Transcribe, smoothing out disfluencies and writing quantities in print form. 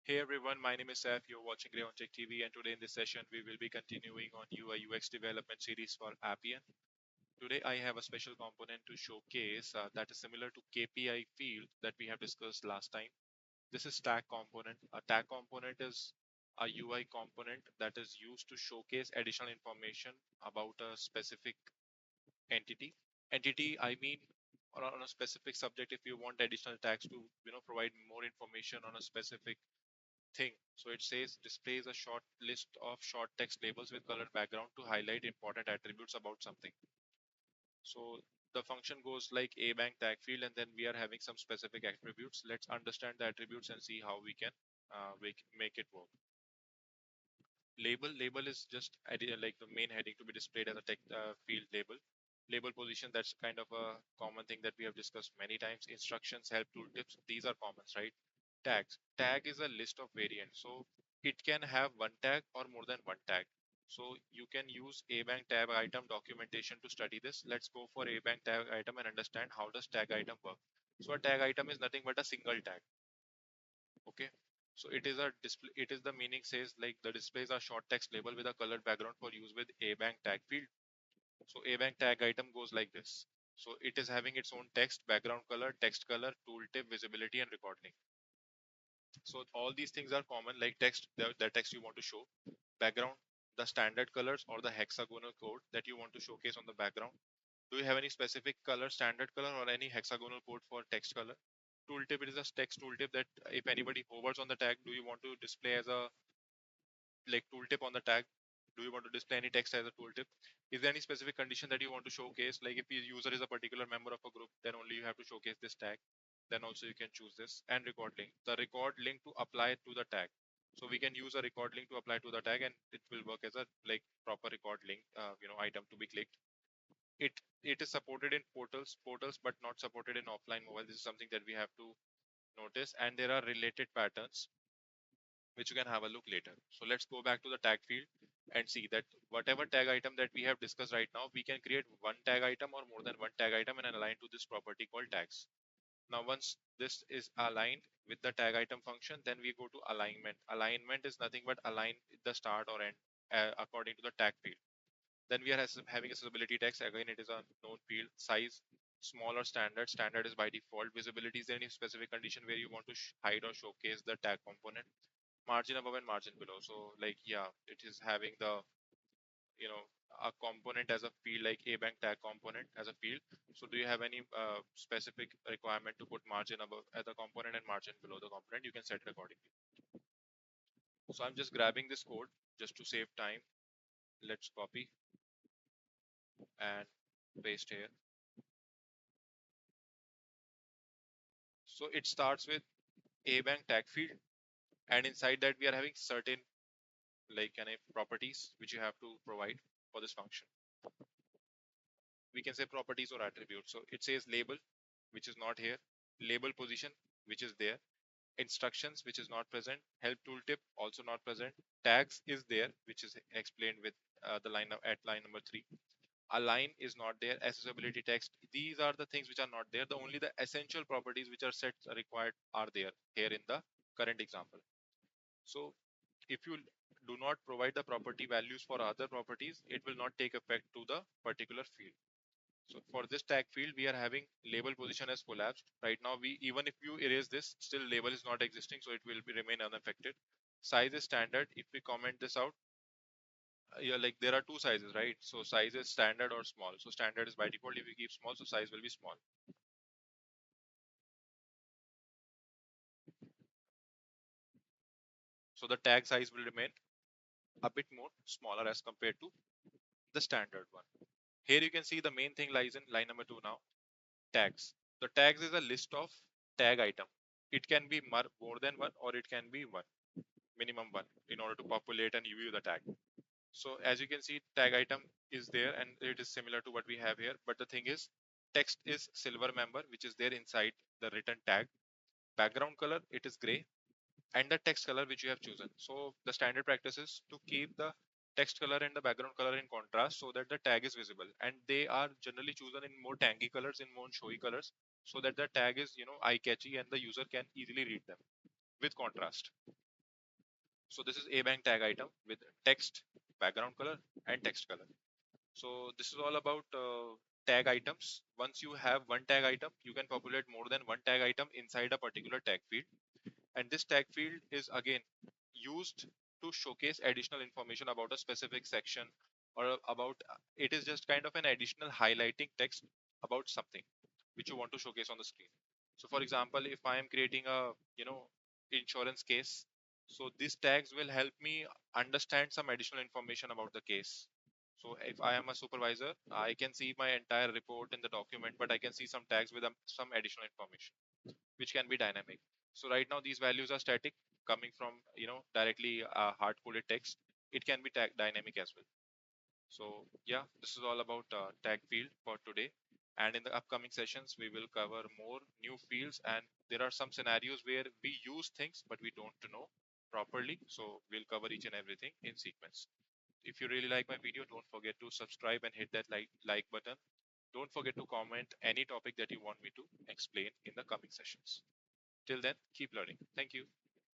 Hey everyone, my name is Saf. You're watching Grey on Tech TV, and today in this session we will be continuing on UI UX development series for Appian. Today I have a special component to showcase that is similar to KPI field that we have discussed last time. This is tag component. A tag component is a UI component that is used to showcase additional information about a specific entity. Entity, I mean, on a specific subject. If you want additional tags to provide more information on a specific thing. So it says displays a short list of short text labels with colored background to highlight important attributes about something. So the function goes like a bank tag field, and then we are having some specific attributes. Let's understand the attributes and see how we can make it work. Label is just like the main heading to be displayed as a text field label. Label position, that's kind of a common thing that we have discussed many times. Instructions, help, tooltips, these are commons, right? Tags, tag is a list of variants, so it can have one tag or more than one tag. So you can use a bank tag item documentation to study this. Let's go for a bank tag item and understand how does tag item work. So a tag item is nothing but a single tag. Okay, so it is a display, it is the meaning says like the displays are short text label with a colored background for use with a bank tag field. So a bank tag item goes like this. So it is having its own text, background color, text color, tooltip, visibility, and record link. So all these things are common, like text, the text you want to show, background, the standard colors or the hexagonal code that you want to showcase on the background. Do you have any specific color, standard color, or any hexagonal code for text color? Tooltip, it is a text tooltip that if anybody hovers on the tag, do you want to display as a like tooltip on the tag? Do you want to display any text as a tooltip? Is there any specific condition that you want to showcase? Like if your user is a particular member of a group, then only you have to showcase this tag. Then also you can choose this. And record link. The record link to apply to the tag. So we can use a record link to apply to the tag, and it will work as a like proper record link, item to be clicked. It is supported in portals, but not supported in offline mobile. This is something that we have to notice. And there are related patterns which you can have a look later. So let's go back to the tag field and see that whatever tag item that we have discussed right now, we can create one tag item or more than one tag item and align to this property called tags. Now, once this is aligned with the tag item function, then we go to alignment. Alignment is nothing but align the start or end according to the tag field. Then we are having accessibility text. Again, it is a known field. Size, small or standard. Standard is by default. Visibility, is there any specific condition where you want to hide or showcase the tag component? Margin above and margin below. So like, yeah, it is having the, you know, a component as a field, like a bank tag component as a field. So do you have any specific requirement to put margin above as a component and margin below the component? You can set it accordingly. So I'm just grabbing this code just to save time. Let's copy and paste here. So it starts with a bank tag field, and inside that we are having certain like kind of properties which you have to provide for this function. We can say properties or attributes. So it says label, which is not here, label position, which is there, instructions, which is not present, help tooltip, also not present, tags is there, which is explained with the line at line number 3. Align is not there, accessibility text. These are the things which are not there. The only the essential properties which are set required are there here in the current example. So if you do not provide the property values for other properties, it will not take effect to the particular field. So for this tag field, we are having label position as collapsed. Right now, we even if you erase this, still label is not existing, so it will be remain unaffected. Size is standard. If we comment this out, yeah, like there are two sizes, right? So size is standard or small. So standard is by default. If we keep small, so size will be small. So the tag size will remain a bit more smaller as compared to the standard one. Here you can see the main thing lies in line number 2 now. Tags. The tags is a list of tag item. It can be more than one or it can be one. Minimum one in order to populate and view the tag. So as you can see, tag item is there and it is similar to what we have here. But the thing is, text is silver member, which is there inside the written tag. Background color, it is gray, and the text color which you have chosen. So the standard practice is to keep the text color and the background color in contrast so that the tag is visible. And they are generally chosen in more tangy colors, in more showy colors, so that the tag is eye catchy and the user can easily read them with contrast. So this is a bank tag item with text, background color, and text color. So this is all about tag items. Once you have one tag item, you can populate more than one tag item inside a particular tag field. And this tag field is again used to showcase additional information about a specific section, or about it is just kind of an additional highlighting text about something which you want to showcase on the screen. So for example, if I am creating a insurance case, so these tags will help me understand some additional information about the case. So if I am a supervisor, I can see my entire report in the document, but I can see some tags with some additional information which can be dynamic. So right now these values are static, coming from directly hard coded text. It can be tag dynamic as well. So yeah, this is all about tag field for today. And in the upcoming sessions, we will cover more new fields. And there are some scenarios where we use things, but we don't know properly. So we'll cover each and everything in sequence. If you really like my video, don't forget to subscribe and hit that like button. Don't forget to comment any topic that you want me to explain in the coming sessions. Till then, keep learning. Thank you.